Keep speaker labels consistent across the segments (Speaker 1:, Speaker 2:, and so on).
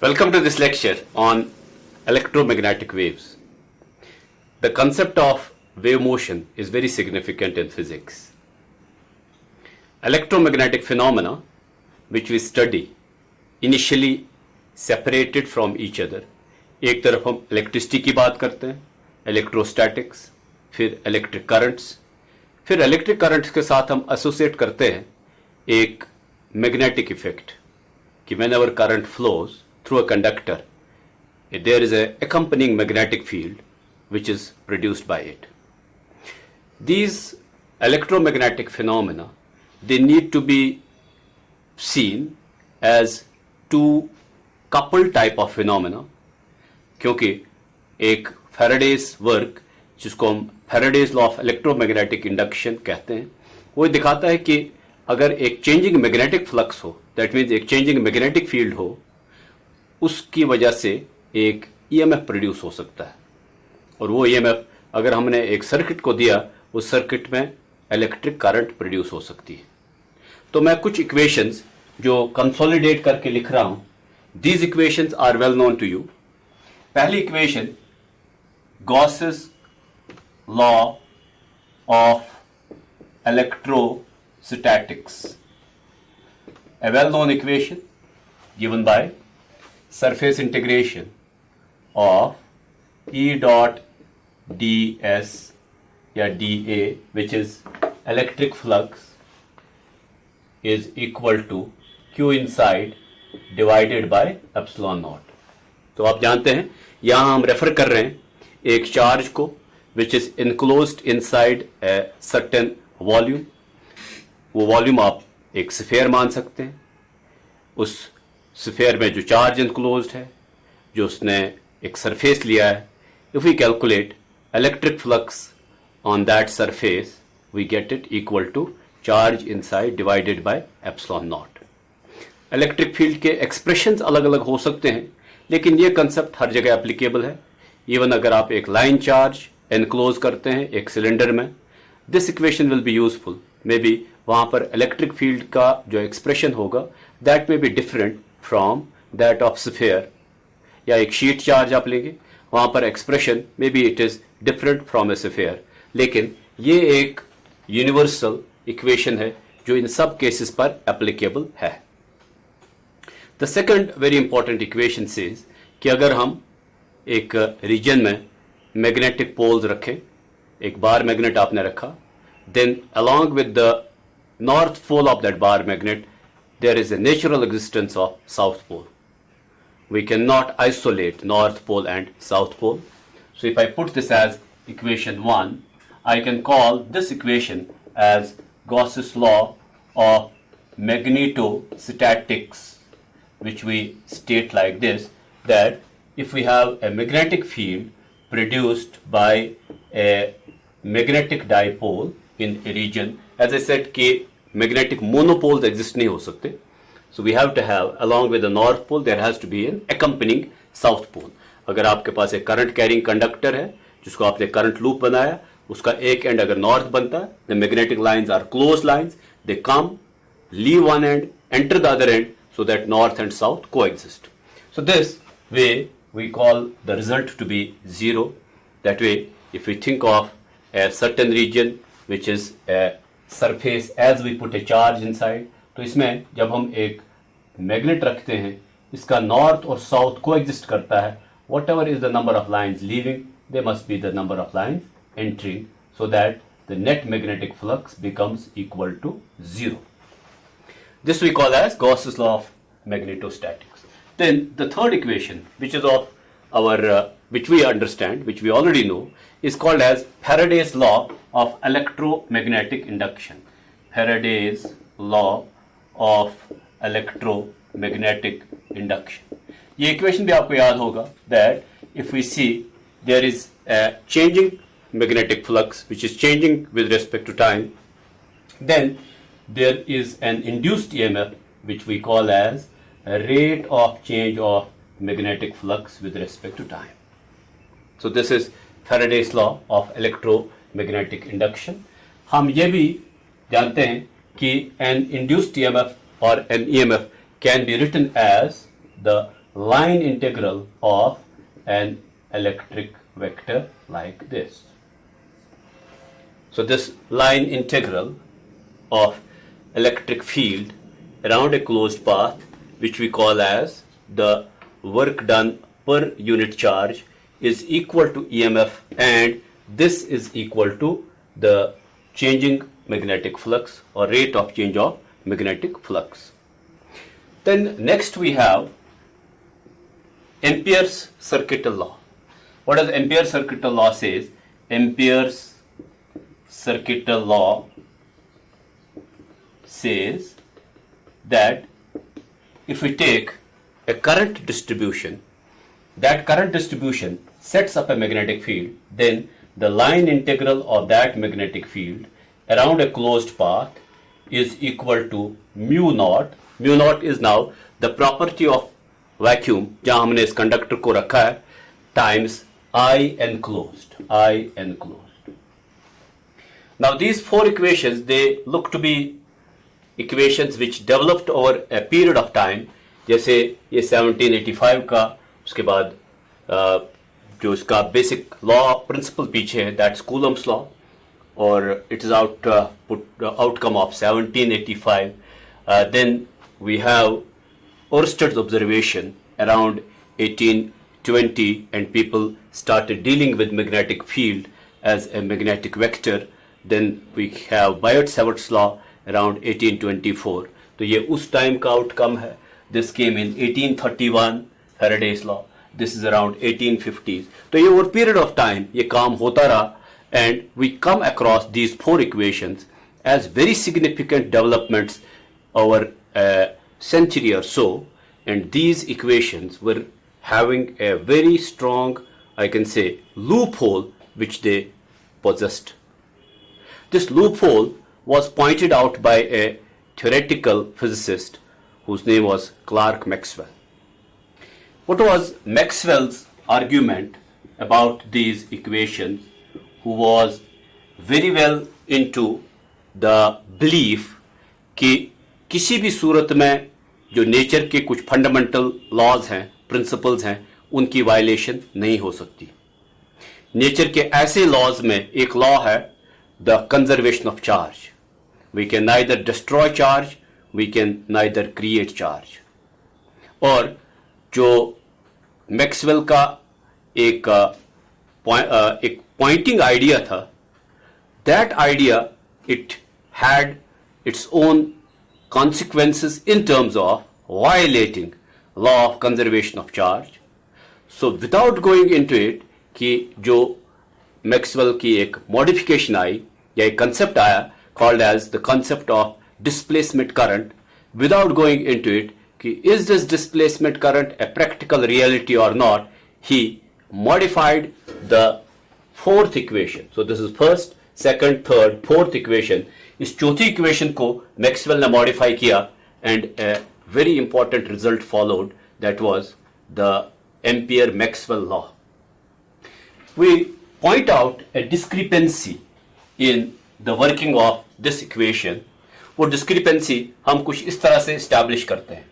Speaker 1: Welcome to this lecture on electromagnetic waves. The concept of wave motion is very significant in physics. Electromagnetic phenomena, which we study, initially separated from each other. एक तरफ हम electricity की बात करते हैं, electrostatics, फिर electric currents, फिर electric currents के साथ हम एसोसिएट करते हैं एक मैग्नेटिक इफेक्ट कि whenever current flows through a conductor, there is a accompanying magnetic field which is produced by it. These electromagnetic phenomena, they need to be seen as two coupled type of phenomena, क्योंकि एक Faraday's work जिसको हम Faraday's law of electromagnetic induction कहते हैं, वो दिखाता है कि अगर एक चेंजिंग मैग्नेटिक फ्लक्स हो, दैट मीन्स एक चेंजिंग मैग्नेटिक फील्ड हो, उसकी वजह से एक ईएमएफ प्रोड्यूस हो सकता है। और वो ईएमएफ अगर हमने एक सर्किट को दिया, उस सर्किट में इलेक्ट्रिक करंट प्रोड्यूस हो सकती है। तो मैं कुछ इक्वेशंस जो कंसोलिडेट करके लिख रहा हूं, these equations are well known to you. पहली equation Gauss's law of electrostatics, a well-known equation given by surface integration of E dot ds या dA, which is electric flux, is equal to Q inside divided by epsilon naught. तो आप जानते हैं यहां हम refer कर रहे हैं एक चार्ज को which is enclosed inside a certain volume. वो वॉल्यूम आप एक स्फीयर मान सकते हैं। उस स्फीयर में जो चार्ज इनक्लोज्ड है, जो उसने एक सरफेस लिया है, if we calculate electric flux on that surface, we get it equal to charge inside divided by epsilon naught. Electric field के एक्सप्रेशंस अलग अलग हो सकते हैं, लेकिन ये कंसेप्ट हर जगह एप्लीकेबल है। इवन अगर आप एक लाइन चार्ज एनक्लोज करते हैं एक सिलेंडर में, this equation will be useful. May be वहां पर इलेक्ट्रिक फील्ड का जो एक्सप्रेशन होगा that may be different from that of sphere. या एक शीट चार्ज आप लेंगे, वहां पर expression may be it is different from A sphere, लेकिन ये एक यूनिवर्सल इक्वेशन है जो इन सब केसेस पर एप्लीकेबल है। The second very important equation says कि अगर हम एक रीजन में मैग्नेटिक पोल्स रखें, एक बार मैग्नेट आपने रखा, then along with the north pole of that bar magnet there is a natural existence of south pole. We cannot isolate north pole and south pole. So if I put this as equation 1, I can call this equation as Gauss's law of magnetostatics, which we state like this, that if we have a magnetic field produced by a magnetic dipole in a region, as I said कि magnetic monopoles exist नहीं हो सकते, so we have to have along with the north pole there has to be an accompanying south pole. अगर आपके पास एक current carrying conductor है जिसको आपने करंट लूप बनाया, उसका एक एंड अगर नॉर्थ बनता है, the magnetic lines are close lines, they come, leave one end, enter the other end, so that north and south coexist. So this way we call the result to be zero. That way if we think of a certain region which is a surface as we put a charge inside, तो इसमें जब हम एक magnet रखते हैं, इसका north और south को एग्जिस्ट करता है, whatever is the number of lines leaving, they must be the number of lines entering, so that the net magnetic flux becomes equal to zero. This we call as Gauss's law of magnetostatics. Then the third equation, which is of our which we understand, which we already know, is called as Faraday's law of electromagnetic induction. Faraday's law of electromagnetic induction. ये equation भी आपको याद होगा that if we see there is a changing magnetic flux which is changing with respect to time, then there is an induced EMF which we call as a rate of change of magnetic flux with respect to time. So this is Faraday's law of electromagnetic induction. हम ये भी जानते हैं कि an induced EMF or an EMF can be written as the line integral of an electric vector like this. So this line integral of electric field around a closed path, which we call as the work done per unit charge, is equal to EMF, and this is equal to the changing magnetic flux or rate of change of magnetic flux. Then next we have Ampere's circuital law. What does Ampere's circuital law says? Ampere's circuital law says that if we take a current distribution, that current distribution sets up a magnetic field, then the line integral of that magnetic field around a closed path is equal to mu naught. Mu naught is now the property of vacuum जहां हमने इस conductor को रखा है, times I enclosed. Now these four equations, they look to be equations which developed over a period of time. जैसे ये 1785 का, उसके बाद जो इसका बेसिक लॉ प्रिंसिपल पीछे है, दैट्स कूलम्स लॉ, और it is outcome of 1785. Then we have Ørsted's observation around 1820, and people started dealing with magnetic field as a magnetic vector. Then we have Biot-Savart's law around 1824. तो ये उस time का outcome है. This came in 1831, Faraday's law. This is around 1850s. तो ये over period of time ये काम होता रहा, and we come across these four equations as very significant developments over a century or so, and these equations were having a very strong, I can say, loophole which they possessed. This loophole was pointed out by a theoretical physicist whose name was Clerk Maxwell. What was Maxwell's argument about these equations? Who was very well into the belief कि किसी भी सूरत में जो nature के कुछ fundamental laws हैं, principles हैं, उनकी वायलेशन नहीं हो सकती. नेचर के ऐसे लॉज में एक लॉ है the conservation of charge. We can neither destroy charge, we can neither create charge. और जो मैक्सवेल का एक पॉइंटिंग आइडिया था, that idea it had its own consequences in terms of violating law of conservation of charge. So without going into it, कि जो Maxwell की एक modification आई या एक कंसेप्ट आया called as the concept of displacement current, without going into it कि is this displacement current a practical reality or not, he modified the fourth equation. So this is first, second, third, fourth equation. इस चौथी equation को Maxwell ने modify किया, and a very important result followed, that was the Ampere Maxwell law. We point out a discrepancy in the working of this equation. वो discrepancy हम कुछ इस तरह से एस्टैब्लिश करते हैं.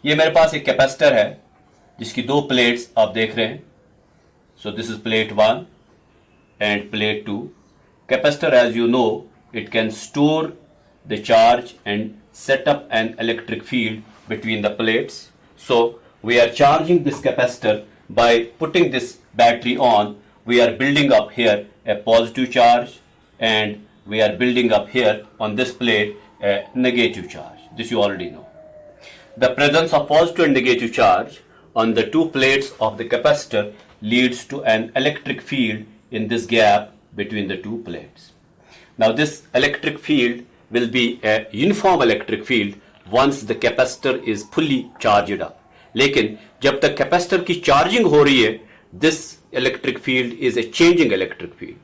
Speaker 1: ये मेरे पास एक कैपेसिटर है जिसकी दो प्लेट्स आप देख रहे हैं. So this is plate 1 and plate 2. Capacitor, as you know, it can store the charge and set up an electric field between the plates. So we are charging this capacitor by putting this battery on. We are building up here a positive charge, and we are building up here on this plate a negative charge. This you already know. The presence of positive and negative charge on the two plates of the capacitor leads to an electric field in this gap between the two plates. Now this electric field will be a uniform electric field once the capacitor is fully charged up. लेकिन जब तक capacitor की charging हो रही है, this electric field is a changing electric field.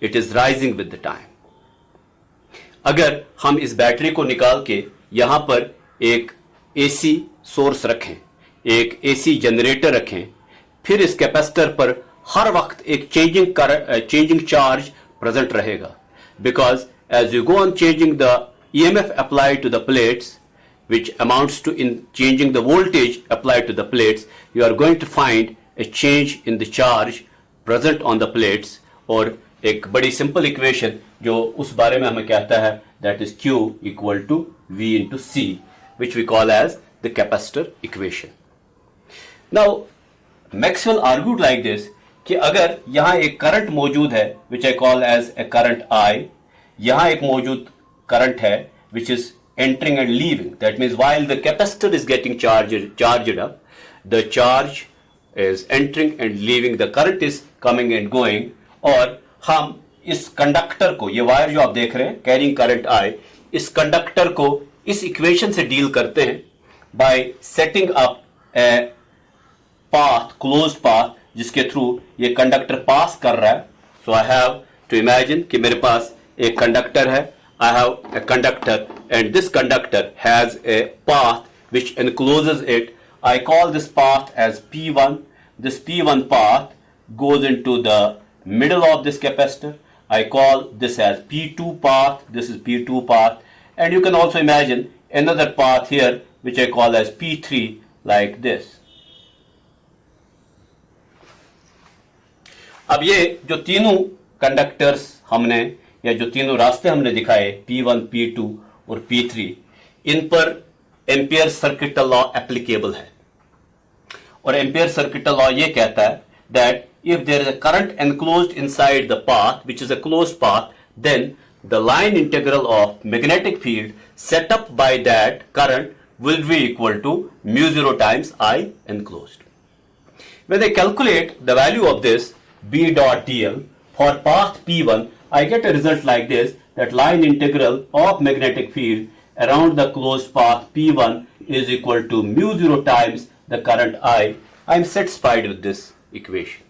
Speaker 1: It is rising with the time. अगर हम इस बैटरी को निकाल के यहां पर एक AC सोर्स रखें, एक AC जनरेटर रखें, फिर इस कैपेसिटर पर हर वक्त एक चेंजिंग चार्ज प्रेजेंट रहेगा. Because as you go on changing the EMF applied to the plates, which amounts to in changing the voltage applied to the plates, you are going to find a change in the charge present on the plates. और एक बड़ी simple equation जो उस बारे में हमें कहता है, that is Q equal to V into C, which we call as the capacitor equation. Now Maxwell argued like this कि अगर यहाँ एक करंट मौजूद है which I call as a current I, यहाँ एक मौजूद करंट है which is entering and leaving. That means while the capacitor is getting charged up, the charge is entering and leaving, the current is coming and going. और हम इस conductor को, ये wire जो आप देख रहे हैं कैरिंग करंट आई, इस कंडक्टर को इस इक्वेशन से डील करते हैं bye setting up a path, closed path, जिसके थ्रू ये कंडक्टर पास कर रहा है. सो आई हैव टू इमेजिन कि मेरे पास एक कंडक्टर है. I have a conductor and this conductor has a path which encloses it. I call this path as P1. This P1 path goes into the middle of this capacitor. I call this as P2 path. This is P2 path. And you can also imagine another path here which I call as P3, like this. अब ये जो तीनों conductors हमने या जो तीनों रास्ते हमने दिखाए P1, P2 और P3, इन पर एम्पियर सर्किट लॉ एप्लीकेबल है. और एम्पियर सर्किट लॉ ये कहता है that if there is a current enclosed inside the path which is a closed path, then the line integral of magnetic field set up by that current will be equal to mu 0 times I enclosed. When I calculate the value of this B dot dl for path P1, I get a result like this, that line integral of magnetic field around the closed path P1 is equal to mu 0 times the current I. I am satisfied with this equation.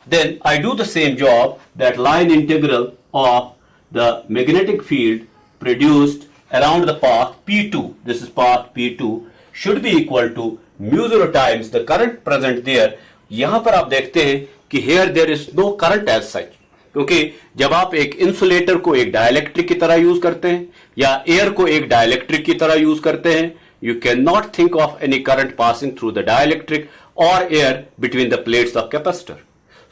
Speaker 1: Then I do the same job, that line integral of the magnetic field produced around the path P2, this is path P2, should be equal to mu 0 times the current present there. यहाँ पर आप देखते हैं कि here there is no current as such, क्योंकि जब आप एक इंसुलेटर को एक डाइलेक्ट्रिक की तरह यूज करते हैं या एयर को एक डाइलेक्ट्रिक की तरह यूज करते हैं, you can not think of any current passing through the dielectric और air between the plates of capacitor.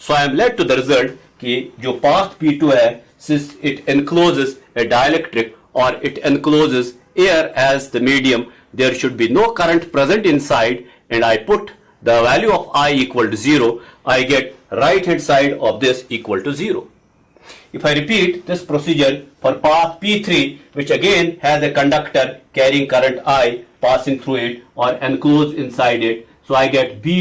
Speaker 1: So I am led to the result कि जो पाथ P2 है, since it encloses a dielectric और it encloses air as the medium, there should be no current present inside, and I put the value of I equal to 0, I get right hand side of this equal to 0. If I repeat this procedure for path P3, which again has a conductor carrying current I passing through it or enclosed inside it, so I get B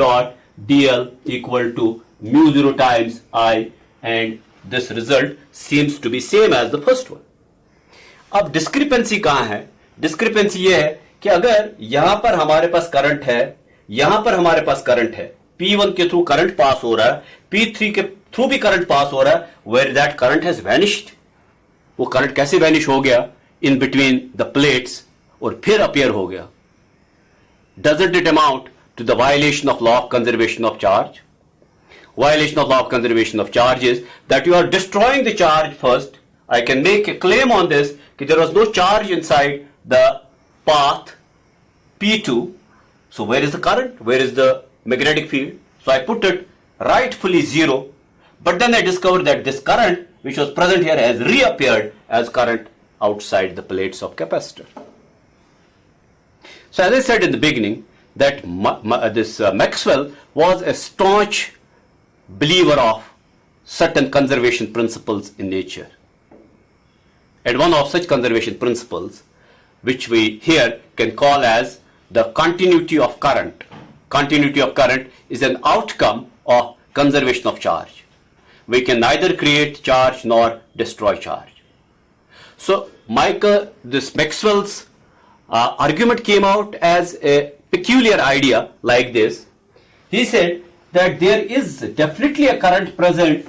Speaker 1: dot dl equal to mu 0 times I, and this result seems to be same as the first one. अब discrepancy कहाँ है? Discrepancy ये है कि अगर यहां पर हमारे पास करंट है, यहां पर हमारे पास करंट है, P1 के थ्रू करंट पास हो रहा है, P3 के थ्रू भी करंट पास हो रहा है, where that current has vanished. वो करंट कैसे वैनिश हो गया इन बिटवीन द प्लेट्स और फिर अपीयर हो गया? Doesn't it amount to the violation of law of conservation of charge? Violation of law of conservation of charge is that you are destroying the charge first. I can make a claim on this that there was no charge inside the path P2. So where is the current? Where is the magnetic field? So I put it rightfully 0, but then I discovered that this current which was present here has reappeared as current outside the plates of capacitor. So as I said in the beginning, that Maxwell was a staunch believer of certain conservation principles in nature. And one of such conservation principles, which we here can call as the continuity of current. Continuity of current is an outcome of conservation of charge. We can neither create charge nor destroy charge. So this Maxwell's argument came out as a peculiar idea like this. He said that there is definitely a current present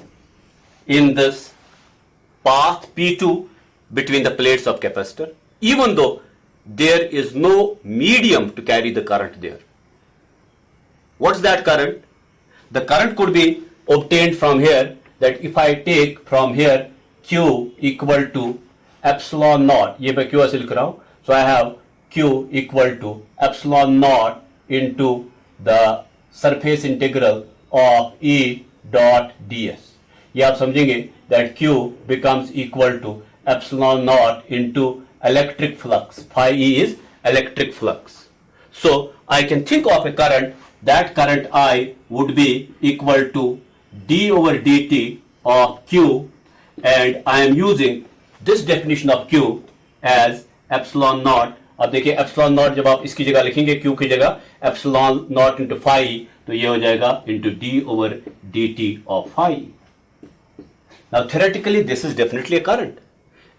Speaker 1: in this path P2 between the plates of capacitor, even though there is no medium to carry the current there. What's that current? The current could be obtained from here, that if I take from here Q equal to epsilon naught, ये मैं Q ऐसे लिख रहा हूँ, so I have Q equal to epsilon naught into the surface integral of E dot ds. ये आप समझेंगे that Q becomes equal to epsilon naught into electric flux. Phi E is electric flux. So I can think of a current. That current I would be equal to d over dt of Q, and I am using this definition of Q as epsilon naught. अब देखिए epsilon naught जब आप इसकी जगह लिखेंगे Q की जगह epsilon naught into phi, तो ये हो जाएगा into d over dt of phi. Now theoretically this is definitely a current,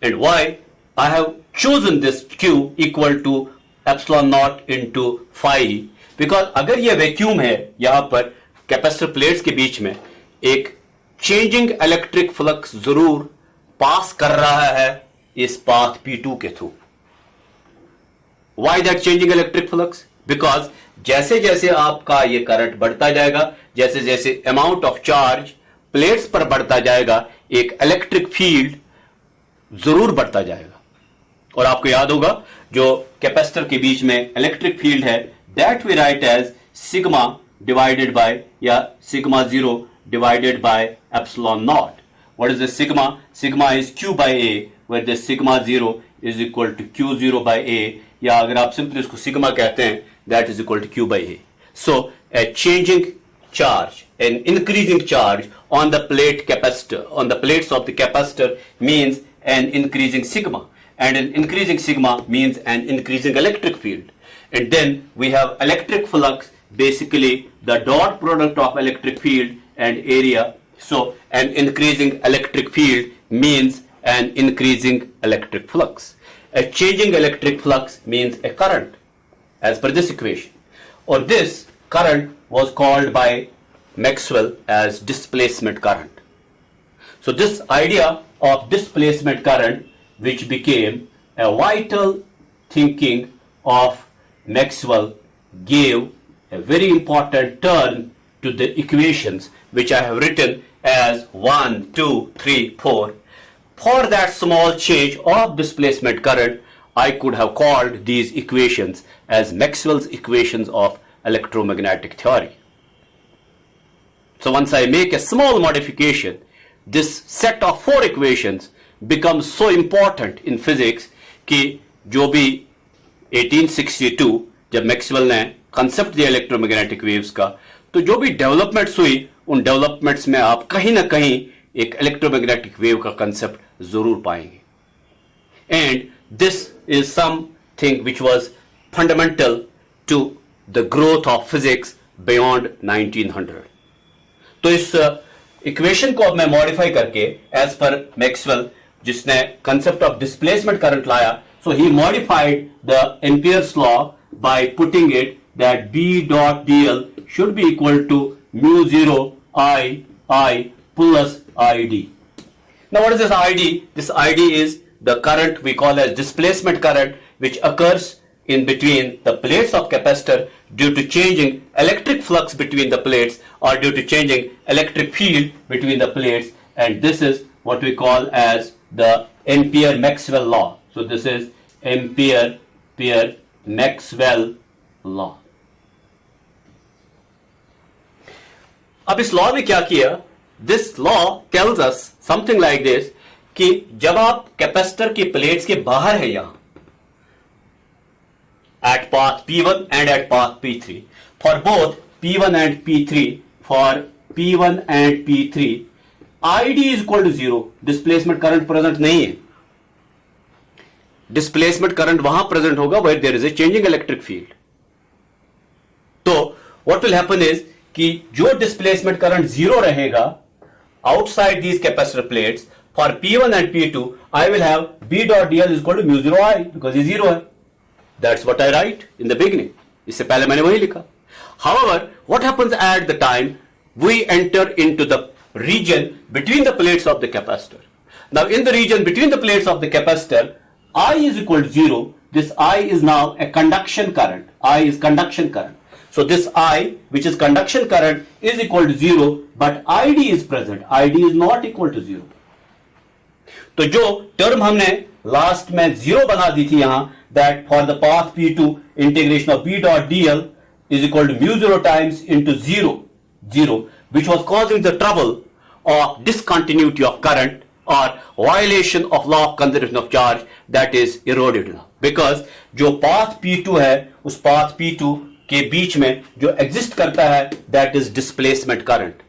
Speaker 1: and why I have chosen this Q equal to epsilon naught into phi, because अगर ये vacuum है, यहां पर capacitor plates के बीच में एक चेंजिंग इलेक्ट्रिक फ्लक्स जरूर पास कर रहा है इस पाथ P2 के through. Why that changing electric flux? Because जैसे जैसे आपका ये करंट बढ़ता जाएगा, जैसे जैसे अमाउंट ऑफ चार्ज प्लेट्स पर बढ़ता जाएगा, एक इलेक्ट्रिक फील्ड जरूर बढ़ता जाएगा. और आपको याद होगा जो कैपेसिटर के बीच में इलेक्ट्रिक फील्ड है, that we write as sigma divided by या sigma zero divided by epsilon naught. What is the sigma? Sigma is Q by A, where the sigma 0 is equal to Q0 by A, या अगर आप simply उसको sigma कहते हैं, that is equal to Q by A. So a changing charge, an increasing charge on the plate capacitor, on the plates of the capacitor means an increasing sigma, and an increasing sigma means an increasing electric field. And then we have electric flux, basically the dot product of electric field and area. So an increasing electric field means an increasing electric flux. A changing electric flux means a current, as per this equation. Or this current was called by Maxwell as displacement current. So this idea of displacement current, which became a vital thinking of Maxwell, gave a very important turn to the equations which I have written as 1, 2, 3, 4. For that small change of displacement current, I could have called these equations as Maxwell's equations of electromagnetic theory. So once I make a small modification, this set of 4 equations becomes so important in physics कि जो भी 1862 जब Maxwell ने concept दिया electromagnetic waves का, तो जो भी डेवलपमेंट्स हुई उन डेवलपमेंट्स में आप कहीं ना कहीं एक इलेक्ट्रोमैग्नेटिक वेव का कंसेप्ट जरूर पाएंगे. And this is something which was fundamental to the growth of physics beyond 1900. तो इस इक्वेशन को अब मैं मॉडिफाई करके एज पर मैक्सवेल जिसने कंसेप्ट ऑफ डिस्प्लेसमेंट करंट लाया, so he modified the Ampere's law by putting it that B dot dl should be equal to mu 0 I plus ID. Now what is this ID? This ID is the current we call as displacement current, which occurs in between the plates of capacitor due to changing electric flux between the plates or due to changing electric field between the plates, and this is what we call as the Ampere-Maxwell law. So this is Ampere-Maxwell law. अब इस law में क्या किया? This law tells us something like this कि जब आप capacitor की plates के बाहर है यहां at path P1 and at path P3, for both P1 and P3, for P1 and P3 ID is equal to 0. Displacement current present नहीं है. डिस्प्लेसमेंट करंट वहां प्रेजेंट होगा where there is a changing electric field. तो what will happen is कि जो displacement current 0 रहेगा outside these capacitor plates, for P1 and P2 I will have B dot dl is equal to mu 0 I, because ये 0 है. That's what I write in the beginning. इससे पहले मैंने वही लिखा. However, what happens at the time we enter into the region between the plates of the capacitor? Now in the region between the plates of the capacitor, I is equal to 0. This I is now a conduction current. I is conduction current. So this I, which is conduction current, is equal to 0, but ID is present. ID is not equal to 0. तो जो term हमने last में zero बना दी थी यहां, that for the path P2 integration of B dot dl is equal to mu 0 times into 0, which was causing the trouble of discontinuity of current or violation of law of conservation of charge, that is eroded now, because जो path P2 है उस path P2 के बीच में जो exist करता है that is displacement current,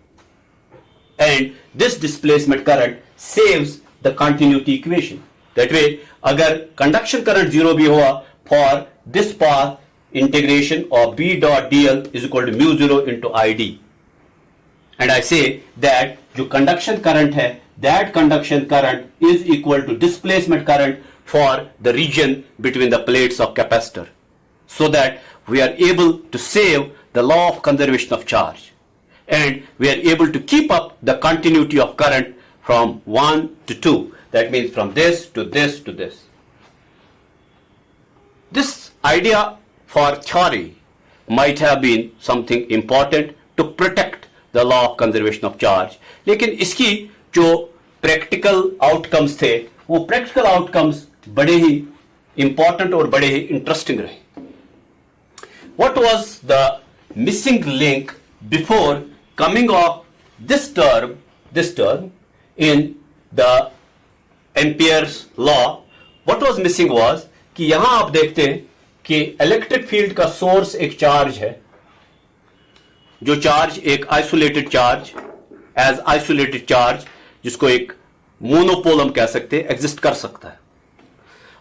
Speaker 1: and this displacement current saves the continuity equation. That way अगर conduction current zero भी हुआ for this path, integration of B dot dl is equal to mu 0 into id, and I say that जो conduction current है, that conduction current is equal to displacement current for the region between the plates of capacitor, so that we are able to save the law of conservation of charge, and we are able to keep up the continuity of current from 1 to 2. That means from this to this to this. This idea for theory might have been something important to protect the law of conservation of charge, लेकिन इसकी जो practical outcomes थे वो practical outcomes बड़े ही important और बड़े ही interesting रहे. What was the missing link before coming of this term in the Ampere's law? What was missing was कि यहां आप देखते हैं कि इलेक्ट्रिक फील्ड का सोर्स एक चार्ज है, जो चार्ज एक isolated charge, as isolated charge, जिसको एक मोनोपोल हम कह सकते हैं, एग्जिस्ट कर सकता है.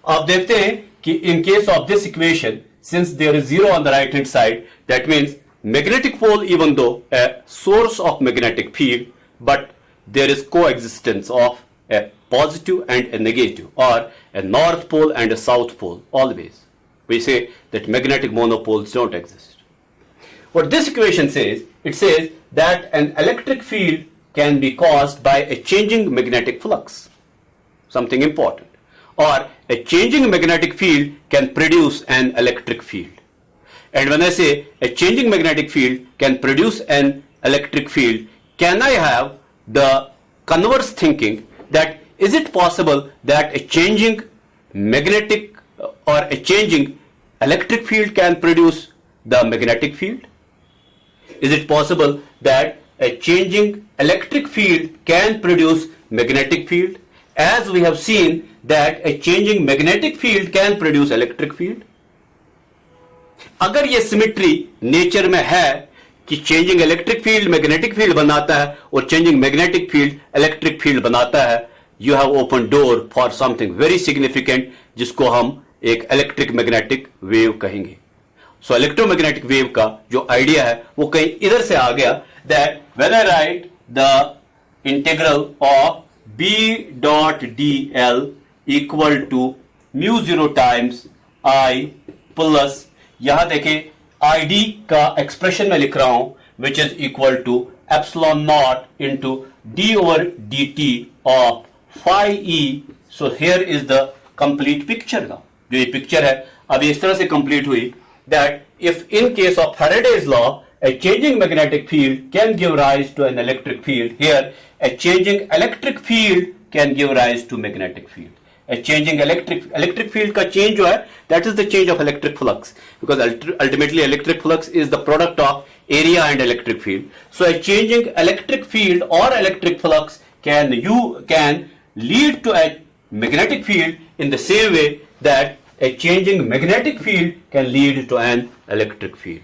Speaker 1: आप देखते हैं कि in case of this equation, since there is zero on the right hand side, that means magnetic pole, even though a source of magnetic field, but there is coexistence of a positive and a negative, or a north pole and a south pole. Always we say that magnetic monopoles don't exist. What this equation says, it says that an electric field can be caused by a changing magnetic flux, something important, or a changing magnetic field can produce an electric field. And when I say a changing magnetic field can produce an electric field, can I have the converse thinking that is it possible that a changing magnetic or a changing electric field can produce the magnetic field? Is it possible that a changing electric field can produce magnetic field, as we have seen that a changing magnetic field can produce electric field? अगर ये symmetry nature में है कि changing electric field magnetic field बनाता है और changing magnetic field electric field बनाता है, you have open door for something very significant, जिसको हम एक इलेक्ट्रिक मैग्नेटिक वेव कहेंगे. सो इलेक्ट्रोमैग्नेटिक वेव का जो आइडिया है वो कहीं इधर से आ गया, that when I write the integral of B dot dl equal to mu 0 times I plus, यहां देखें id का एक्सप्रेशन में लिख रहा हूं, which is equal to epsilon naught into d over dt of phi e. So here is the complete picture. Now जो ये picture है अब इस तरह से कंप्लीट हुई, that if in case of Faraday's law a changing magnetic field can give rise to an electric field, here a changing electric field can give rise to magnetic field. A changing electric field का change जो है, that is the change of electric flux, because ultimately electric flux is the product of area and electric field. So a changing electric field or electric flux can lead to a magnetic field in the same way that a changing magnetic field can lead to an electric field.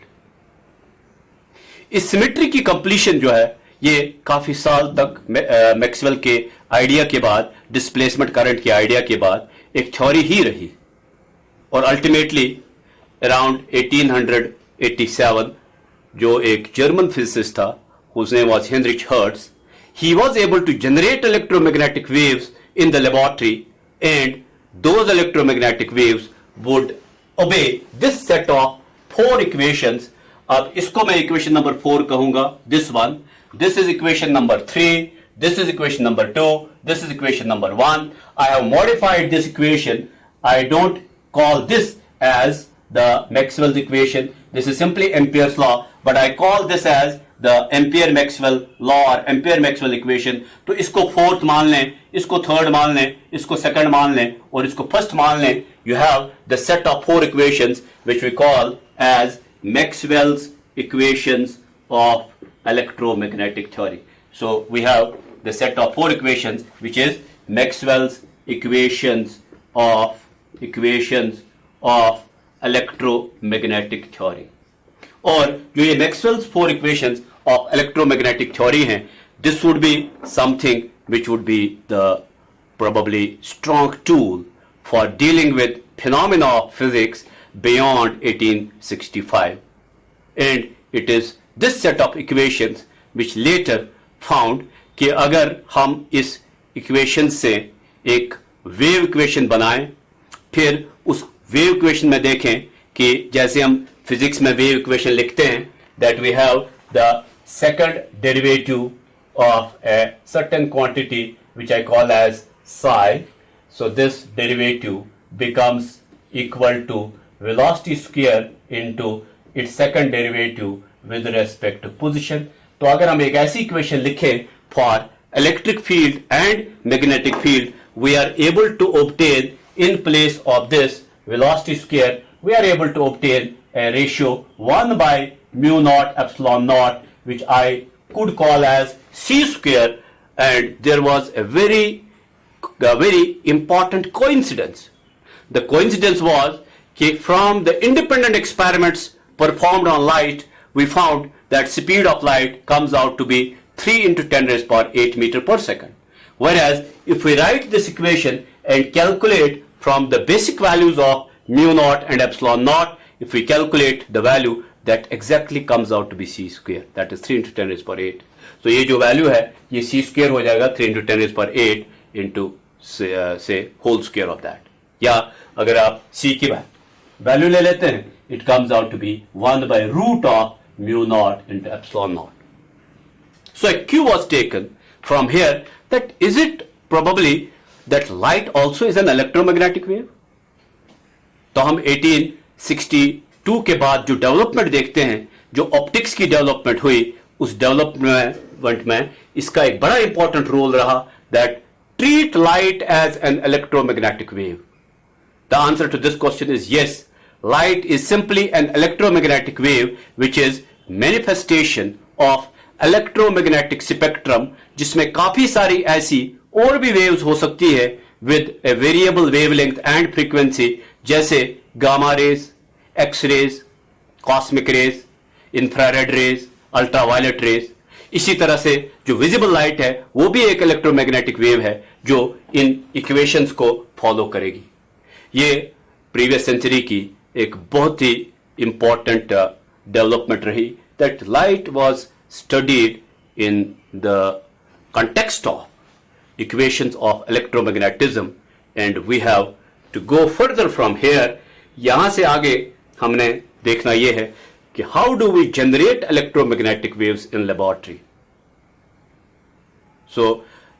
Speaker 1: इस symmetry की completion जो है ये काफी साल तक Maxwell के idea के बाद, डिस्प्लेसमेंट करंट के आइडिया के बाद एक थ्योरी ही रही, और अल्टीमेटली अराउंड 1887 जो एक जर्मन फिजिसिस्ट था, whose name was Heinrich Hertz, he was able to generate electromagnetic waves in the laboratory, and those electromagnetic waves would obey this set of 4 equations. अब इसको मैं इक्वेशन नंबर 4 कहूंगा, this one, this is equation number 3, this is equation number 2, this is equation number 1. I have modified this equation. I don't call this as the Maxwell's equation. This is simply Ampere's law, but I call this as the Ampere Maxwell law और ampere Maxwell equation, तो इसको fourth मान लें, इसको third मान लें, इसको second मान लें और इसको फर्स्ट मान लें. You have the set of four equations which we call as Maxwell's equations of electromagnetic theory. So we have the set of four equations which is Maxwell's equations of electromagnetic theory. और जो ये Maxwell's four equations of electromagnetic theory हैं, this would be something which would be the probably strong tool for dealing with phenomena of physics beyond 1865. And it is this set of equations which later found कि अगर हम इस equation से एक wave equation बनाएं, फिर उस wave equation में देखें कि जैसे हम फिजिक्स में वेव इक्वेशन लिखते हैं, that we have the second derivative of a certain quantity which I call as psi. So this derivative becomes equal to velocity square into its second derivative with respect to position. तो अगर हम एक ऐसी equation लिखें for electric field and magnetic field, we are able to obtain in place of this velocity square, we are able to obtain a ratio 1 by mu naught epsilon naught, which I could call as c square. And there was a very important coincidence. The coincidence was that from the independent experiments performed on light, we found that speed of light comes out to be 3 into 10 raised power 8 meter per second. Whereas if we write this equation and calculate from the basic values of mu naught and epsilon naught, if we calculate the value, that exactly comes out to be c square, that is 3 into 10 raised power 8. So ये जो value है, ये c square हो जाएगा 3 into 10 raised power 8 into say whole square of that. या अगर आप c की value ले लेते हैं, it comes out to be 1 by root of mu naught into epsilon naught. So a cue was taken from here that is it probably that light also is an electromagnetic wave? तो हम 1862 के बाद जो development देखते हैं, जो optics की development हुई, उस डेवलपमेंट में इसका एक बड़ा इंपॉर्टेंट रोल रहा, that treat light as an electromagnetic wave. The answer to this question is yes. Light is simply an electromagnetic wave which is manifestation of electromagnetic spectrum, जिसमें काफी सारी ऐसी और भी waves हो सकती है with a variable wavelength and frequency, जैसे gamma rays, x-rays, cosmic rays, infrared rays, ultraviolet rays. इसी तरह से जो विजिबल लाइट है वो भी एक इलेक्ट्रोमैग्नेटिक वेव है जो इन इक्वेशंस को फॉलो करेगी. ये प्रीवियस सेंचुरी की एक बहुत ही इंपॉर्टेंट डेवलपमेंट रही, that light was studied in the context of equations of electromagnetism, and we have to go further from here. यहां से आगे हमने देखना यह है कि how do we generate electromagnetic waves in laboratory. So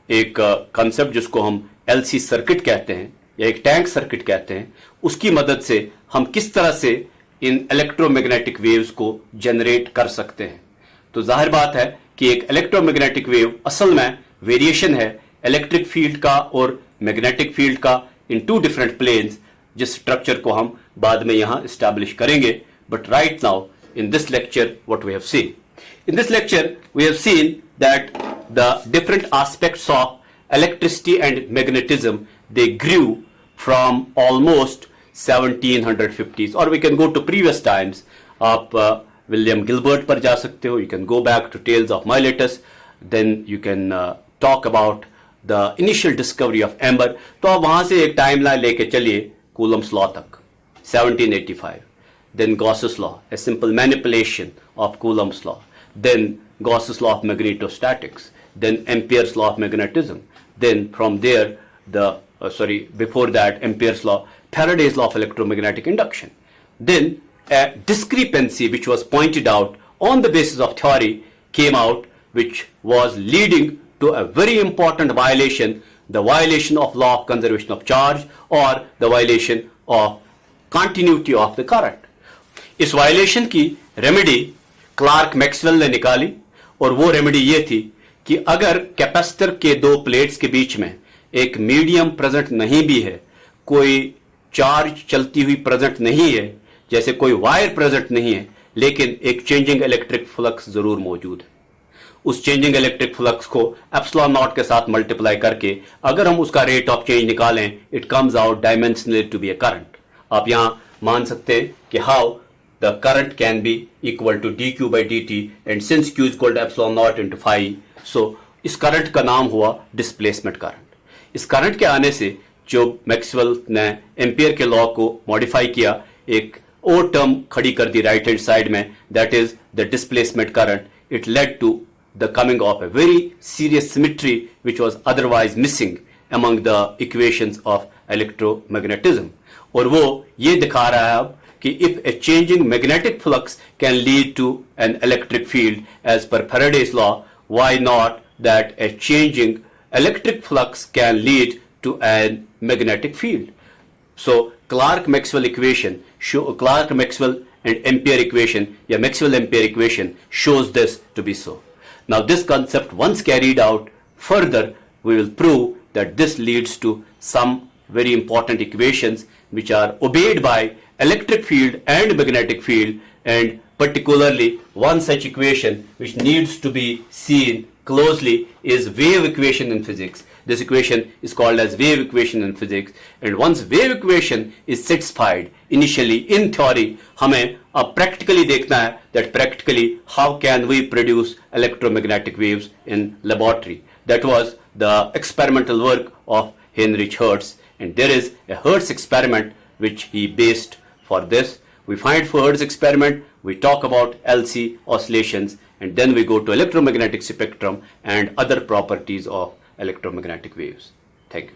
Speaker 1: एक कंसेप्ट जिसको हम LC सर्किट कहते हैं या एक टैंक सर्किट कहते हैं, उसकी मदद से हम किस तरह से इन इलेक्ट्रोमैग्नेटिक वेव्स को जनरेट कर सकते हैं. तो जाहिर बात है कि एक इलेक्ट्रोमैग्नेटिक वेव असल में वेरिएशन है इलेक्ट्रिक फील्ड का और मैग्नेटिक फील्ड का इन टू डिफरेंट प्लेन्स, जिस स्ट्रक्चर को हम बाद में यहां एस्टैब्लिश करेंगे. But right now in this lecture what we have seen, in this lecture we have seen that the different aspects of electricity and magnetism they grew from almost 1750s, or we can go to previous times. आप William Gilbert पर जा सकते हो, you can go back to Tales of Miletus, then you can talk about the initial discovery of amber. तो आप वहां से एक टाइमलाइन लेके चलिए कूलम्स लॉ तक 1785, then Gauss's law, a simple manipulation of Coulomb's law, then Gauss's law of magnetostatics, then Ampere's law of magnetism, then from there before that Ampere's law, Faraday's law of electromagnetic induction. Then a discrepancy which was pointed out on the basis of theory came out, which was leading to a very important violation, the violation of law of conservation of charge or the violation of continuity of the current. इस violation की remedy Clark Maxwell ने निकाली. और वो remedy ये थी कि अगर कैपेसिटर के दो प्लेट्स के बीच में एक मीडियम प्रेजेंट नहीं भी है, कोई चार्ज चलती हुई प्रेजेंट नहीं है, जैसे कोई वायर प्रेजेंट नहीं है, लेकिन एक चेंजिंग इलेक्ट्रिक फ्लक्स जरूर मौजूद है, उस चेंजिंग इलेक्ट्रिक फ्लक्स को एप्सिलॉन नॉट के साथ मल्टीप्लाई करके अगर हम उसका रेट ऑफ चेंज निकालें, it comes out dimensionally to be a current. आप यहां मान सकते हैं कि how the current can be equal to d q by d t, and since q is equal to epsilon naught into phi, so इस current का नाम हुआ डिस्प्लेसमेंट करंट। इस करंट के आने से जो मैक्सवेल ने एम्पियर के लॉ को मॉडिफाई किया, एक और टर्म खड़ी कर दी राइट हैंड साइड में, that is the displacement current. It led to the coming of a very serious symmetry which was otherwise missing among the equations of electromagnetism. और वो ये दिखा रहा है अब कि if a changing magnetic flux can lead to an electric field as per Faraday's law, why not that a changing electric flux can lead to an magnetic field? So Clark-Maxwell equation, Clark-Maxwell and Ampere equation या Maxwell-Ampere equation shows this to be so. Now this concept once carried out further, we will prove that this leads to some very important equations which are obeyed by electric field and magnetic field, and particularly one such equation which needs to be seen closely is wave equation in physics. This equation is called as wave equation in physics, and once wave equation is satisfied initially in theory, हमें अब practically देखना है that practically how can we produce electromagnetic waves in laboratory. That was the experimental work of Heinrich Hertz, and there is a Hertz experiment which he based for this. We find for Hertz experiment, we talk about LC oscillations, and then we go to electromagnetic spectrum and other properties of electromagnetic waves. Thank you.